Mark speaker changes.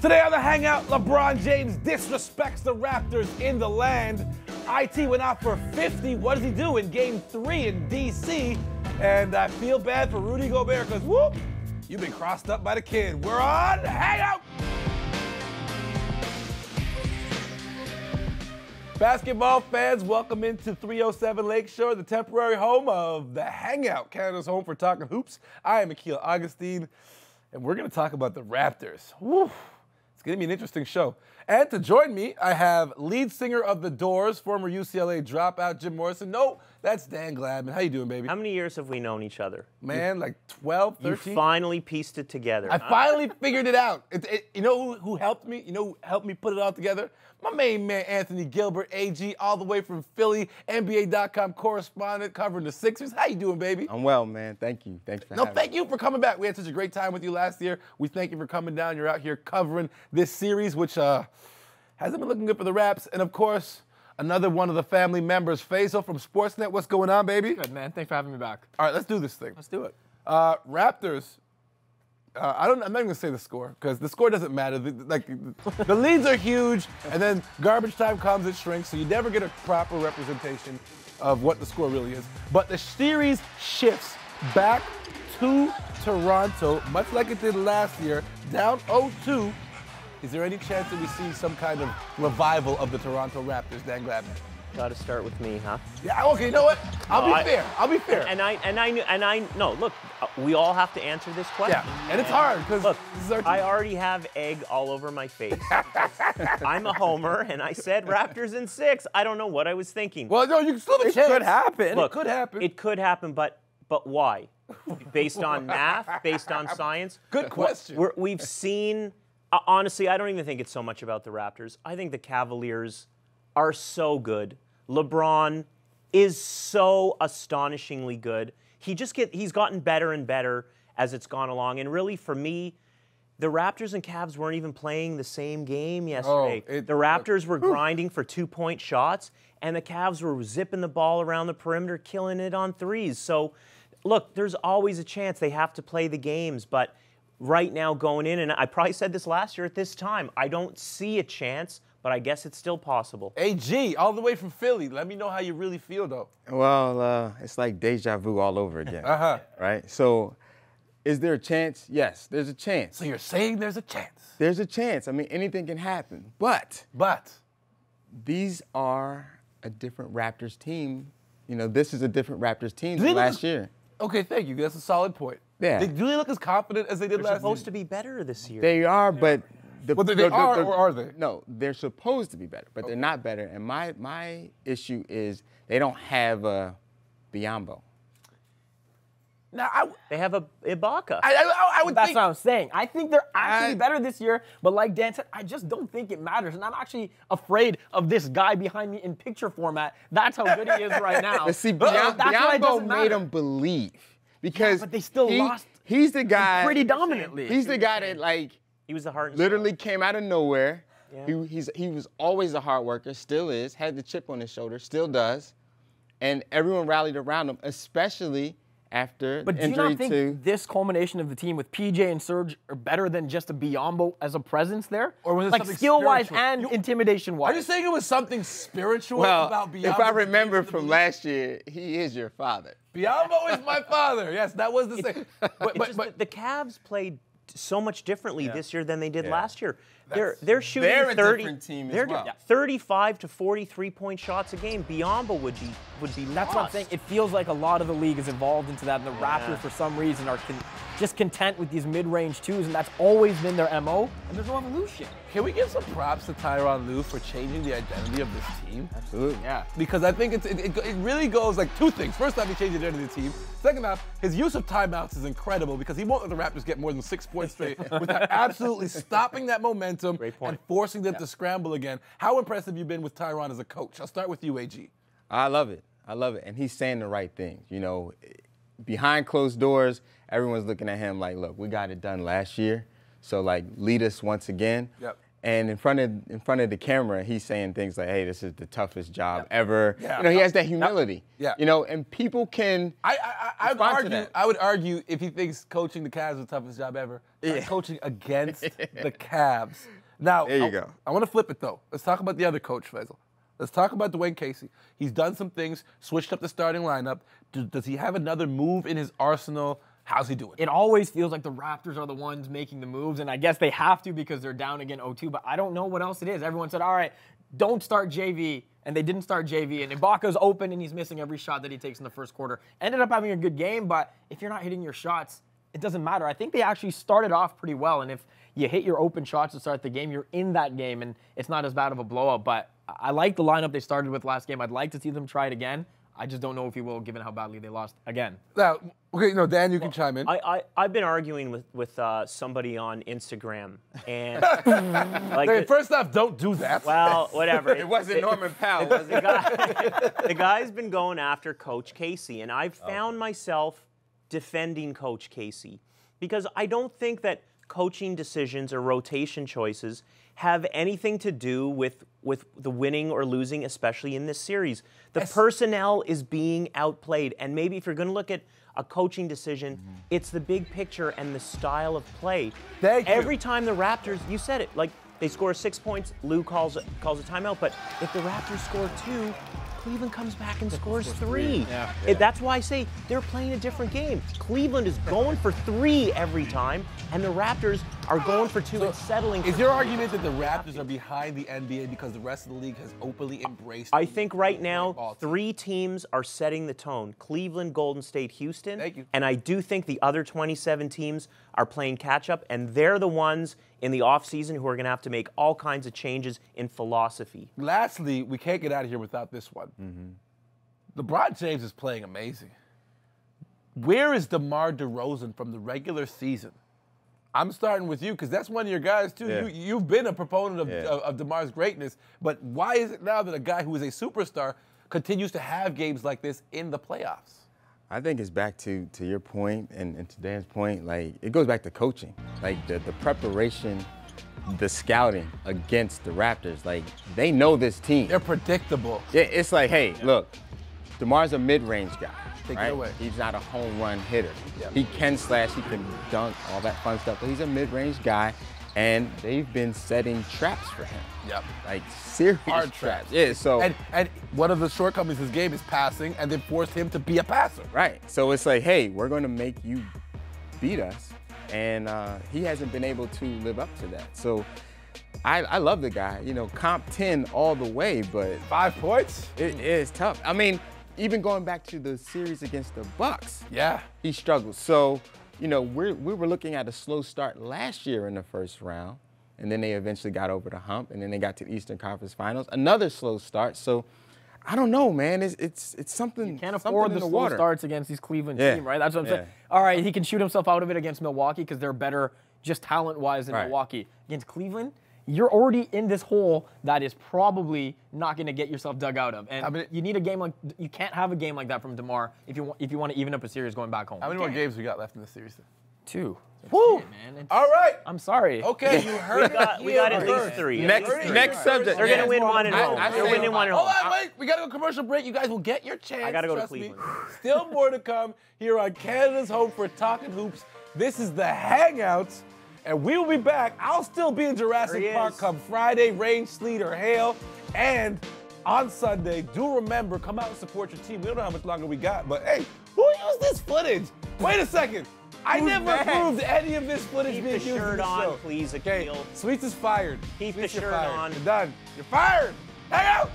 Speaker 1: Today on the Hangout, LeBron James disrespects the Raptors in the land. IT went out for 50. What does he do in Game 3 in D.C.? And I feel bad for Rudy Gobert because, whoop, you've been crossed up by the kid. We're on Hangout! Basketball fans, welcome into 307 Lakeshore, the temporary home of the Hangout, Canada's home for talking hoops. I am Akil Augustine, and we're going to talk about the Raptors. Woo. It's going to be an interesting show. And to join me, I have lead singer of The Doors, former UCLA dropout Jim Morrison. No, that's Dan Gladman. How you doing, baby?
Speaker 2: How many years have we known each other?
Speaker 1: Man, like 12, 13.
Speaker 2: You finally pieced it together.
Speaker 1: I finally figured it out. You know who helped me? You know who helped me put it all together? My main man, Anthony Gilbert, AG, all the way from Philly, NBA.com correspondent covering the Sixers. How you doing, baby?
Speaker 3: I'm well, man. Thank you. Thanks for having me.
Speaker 1: Thank you for coming back. We had such a great time with you last year. We thank you for coming down. You're out here covering this series, which hasn't been looking good for the Raps. And, of course, another one of the family members, Faisal from Sportsnet. What's going on, baby?
Speaker 4: Good, man. Thanks for having me back.
Speaker 1: All right, let's do this thing.
Speaker 4: Let's do it.
Speaker 1: Raptors. I'm not even gonna say the score because the score doesn't matter. The leads are huge, and then garbage time comes, it shrinks, so you never get a proper representation of what the score really is. But the series shifts back to Toronto, much like it did last year, down 0-2. Is there any chance that we see some kind of revival of the Toronto Raptors, Dan Gladman?
Speaker 2: Got to start with me, huh?
Speaker 1: Yeah. Okay. You know what? I'll be fair. I'll be fair.
Speaker 2: No. Look, we all have to answer this question.
Speaker 1: Yeah. And it's hard because this is our team.
Speaker 2: I already have egg all over my face. I'm a homer, and I said Raptors in 6. I don't know what I was thinking.
Speaker 1: Well, no, you can still have a chance.
Speaker 4: It could happen.
Speaker 2: Look,
Speaker 1: it could happen.
Speaker 2: It could happen, but why? Based on math? Based on science?
Speaker 1: Good question.
Speaker 2: We've seen. Honestly, I don't even think it's so much about the Raptors. I think the Cavaliers are so good. LeBron is so astonishingly good. He's gotten better and better as it's gone along. And really, for me, the Raptors and Cavs weren't even playing the same game yesterday. The Raptors were grinding for 2-point shots, and the Cavs were zipping the ball around the perimeter, killing it on threes. So, look, there's always a chance they have to play the games, but right now going in, and I probably said this last year at this time, I don't see a chance, but I guess it's still possible.
Speaker 1: AG, all the way from Philly. Let me know how you really feel, though.
Speaker 3: Well, it's like deja vu all over again. Right? So, is there a chance? Yes, there's a chance.
Speaker 1: So you're saying there's a chance?
Speaker 3: There's a chance. I mean, anything can happen. But these are a different Raptors team. You know, this is a different Raptors team than last year.
Speaker 1: Okay, thank you. That's a solid point.
Speaker 3: Yeah.
Speaker 1: Do they look as confident as they did last year?
Speaker 2: They're supposed to be better this year.
Speaker 3: They are, but...
Speaker 1: or are they?
Speaker 3: No, they're supposed to be better, but they're not better. And my issue is they don't have a Biyombo.
Speaker 1: Now,
Speaker 2: they have a Ibaka.
Speaker 1: I would
Speaker 4: That's
Speaker 1: think...
Speaker 4: what I'm saying. I think they're actually better this year, but like Dan said, I just don't think it matters. And I'm actually afraid of this guy behind me in picture format. That's how good he is right now.
Speaker 3: But see, Biyombo made them believe. Because
Speaker 4: but they still lost.
Speaker 3: He's the guy...
Speaker 4: Pretty dominantly.
Speaker 3: He's the guy that, like...
Speaker 2: He was the heart.
Speaker 3: Literally came out of nowhere.
Speaker 2: Yeah.
Speaker 3: He was always a hard worker, still is, had the chip on his shoulder, still does. And everyone rallied around him, especially after
Speaker 4: But
Speaker 3: the
Speaker 4: do you
Speaker 3: injury
Speaker 4: not think
Speaker 3: to...
Speaker 4: this culmination of the team with PJ and Serge are better than just a Biyombo as a presence there?
Speaker 1: Or was it
Speaker 4: like
Speaker 1: something
Speaker 4: skill-wise
Speaker 1: spiritual?
Speaker 4: and intimidation-wise?
Speaker 1: Are you saying it was something spiritual
Speaker 3: Well,
Speaker 1: about Biyombo?
Speaker 3: if I remember from last year, he is your father.
Speaker 1: Biyombo is my father. Yes, that was the same.
Speaker 2: But the Cavs played so much differently this year than they did last year. They're shooting
Speaker 3: they're a different team as well.
Speaker 2: 35 to 43-point shots a game. Biyombo would be
Speaker 4: That's what I'm saying. It feels like a lot of the league is involved into that, and the Raptors, for some reason, are just content with these mid-range twos, and that's always been their MO, and there's no evolution.
Speaker 1: Can we give some props to Tyronn Lue for changing the identity of this team?
Speaker 3: Absolutely.
Speaker 1: Yeah. Because I think it really goes like two things. First off, he changed the identity of the team. Second off, his use of timeouts is incredible because he won't let the Raptors get more than 6 points straight without absolutely stopping that momentum and forcing them to scramble again. How impressive have you been with Tyronn as a coach? I'll start with you, AG.
Speaker 3: I love it. And he's saying the right things. You know, behind closed doors, everyone's looking at him like, look, we got it done last year. So, like, lead us once again.
Speaker 1: Yep.
Speaker 3: And in front of the camera, he's saying things like, "Hey, this is the toughest job ever."
Speaker 1: Yeah.
Speaker 3: You know, he has that humility.
Speaker 1: Yeah.
Speaker 3: You know, and people can.
Speaker 1: I would argue if he thinks coaching the Cavs is the toughest job ever, coaching against the Cavs. Now,
Speaker 3: there you go.
Speaker 1: I want to flip it though. Let's talk about the other coach, Faisal. Let's talk about Dwayne Casey. He's done some things, switched up the starting lineup. Does he have another move in his arsenal? How's he doing?
Speaker 4: It always feels like the Raptors are the ones making the moves, and I guess they have to because they're down again 0-2, but I don't know what else it is. Everyone said, all right, don't start JV, and they didn't start JV, and Ibaka's open, and he's missing every shot that he takes in the first quarter. Ended up having a good game, but if you're not hitting your shots, it doesn't matter. I think they actually started off pretty well, and if you hit your open shots to start the game, you're in that game, and it's not as bad of a blowout, but I like the lineup they started with last game. I'd like to see them try it again. I just don't know if he will, given how badly they lost again.
Speaker 1: Now, okay, no, Dan, you can chime in.
Speaker 2: I've been arguing with somebody on Instagram, and
Speaker 1: first off, don't do that.
Speaker 2: Well, whatever.
Speaker 3: It wasn't Norman Powell, was it?
Speaker 2: The guy's been going after Coach Casey, and I've found myself defending Coach Casey because I don't think that coaching decisions or rotation choices have anything to do with the winning or losing, especially in this series. The personnel is being outplayed, and maybe if you're going to look at a coaching decision, it's the big picture and the style of play. Every time the Raptors, you said it, like they score 6 points, Lou calls a timeout, but if the Raptors score 2, Cleveland comes back and scores 3. That's why I say they're playing a different game. Cleveland is going for 3 every time, and the Raptors are going for 2 and settling.
Speaker 1: Is your argument that the Raptors are behind the NBA because the rest of the league has openly embraced?
Speaker 2: I think right now 3 teams are setting the tone: Cleveland, Golden State, Houston.
Speaker 1: Thank you.
Speaker 2: And I do think the other 27 teams are playing catch-up, and they're the ones in the offseason who are going to have to make all kinds of changes in philosophy.
Speaker 1: Lastly, we can't get out of here without this one. LeBron James is playing amazing. Where is DeMar DeRozan from the regular season? I'm starting with you because that's one of your guys, too.
Speaker 3: Yeah.
Speaker 1: You've been a proponent of DeMar's greatness, but why is it now that a guy who is a superstar continues to have games like this in the playoffs?
Speaker 3: I think it's back to your point and to Dan's point. Like, it goes back to coaching. Like, the preparation, the scouting against the Raptors. Like, they know this team.
Speaker 1: They're predictable.
Speaker 3: Yeah, it's like, hey, look, DeMar's a mid-range guy.
Speaker 1: Take
Speaker 3: right?
Speaker 1: it away.
Speaker 3: He's not a home run hitter.
Speaker 1: Yep.
Speaker 3: He can slash, he can dunk, all that fun stuff, but he's a mid-range guy, and they've been setting traps for him.
Speaker 1: Yep.
Speaker 3: Like, serious
Speaker 1: Hard
Speaker 3: traps. Yeah, so.
Speaker 1: And one of the shortcomings of his game is passing, and then forced him to be a passer.
Speaker 3: Right. So it's like, hey, we're going to make you beat us, and he hasn't been able to live up to that. So I love the guy. You know, comp 10 all the way, but
Speaker 1: 5 points?
Speaker 3: It is tough. I mean, even going back to the series against the Bucks, he struggled. So, you know, we were looking at a slow start last year in the first round, and then they eventually got over the hump, and then they got to the Eastern Conference Finals. Another slow start. So, I don't know, man. It's something.
Speaker 4: You can't afford the slow starts against these Cleveland team, right? That's what I'm saying.
Speaker 3: Yeah.
Speaker 4: All right, he can shoot himself out of it against Milwaukee because they're better just talent-wise than Milwaukee. Against Cleveland, you're already in this hole that is probably not going to get yourself dug out of. And you need a game like you can't have a game like that from DeMar if you want to even up a series going back home.
Speaker 1: How many more games we got left in this series?
Speaker 4: 2.
Speaker 1: Woo!
Speaker 4: Man,
Speaker 1: all right.
Speaker 4: I'm sorry.
Speaker 1: Okay, you heard
Speaker 2: we got at least 3.
Speaker 3: Next subject.
Speaker 2: They're going to win 1 at home. They're winning 1 at home.
Speaker 1: Hold on, wait. We got to go commercial break. You guys will get your chance.
Speaker 2: I got to go to
Speaker 1: trust
Speaker 2: Cleveland.
Speaker 1: Me. Still more to come here on Canada's Home for Talking Hoops. This is the Hangouts, and we will be back. I'll still be in Jurassic Park come Friday, rain, sleet, or hail. And on Sunday, do remember, come out and support your team. We don't know how much longer we got, but hey, who used this footage? Wait a second. I never approved any of this footage
Speaker 2: Keep
Speaker 1: being
Speaker 2: the
Speaker 1: used
Speaker 2: shirt
Speaker 1: in the
Speaker 2: on,
Speaker 1: show.
Speaker 2: please,
Speaker 1: Okay,
Speaker 2: Akil.
Speaker 1: Sweets is fired.
Speaker 2: Keep the
Speaker 1: Sweets, you're
Speaker 2: shirt
Speaker 1: fired.
Speaker 2: on.
Speaker 1: You're done. You're fired. Hang out.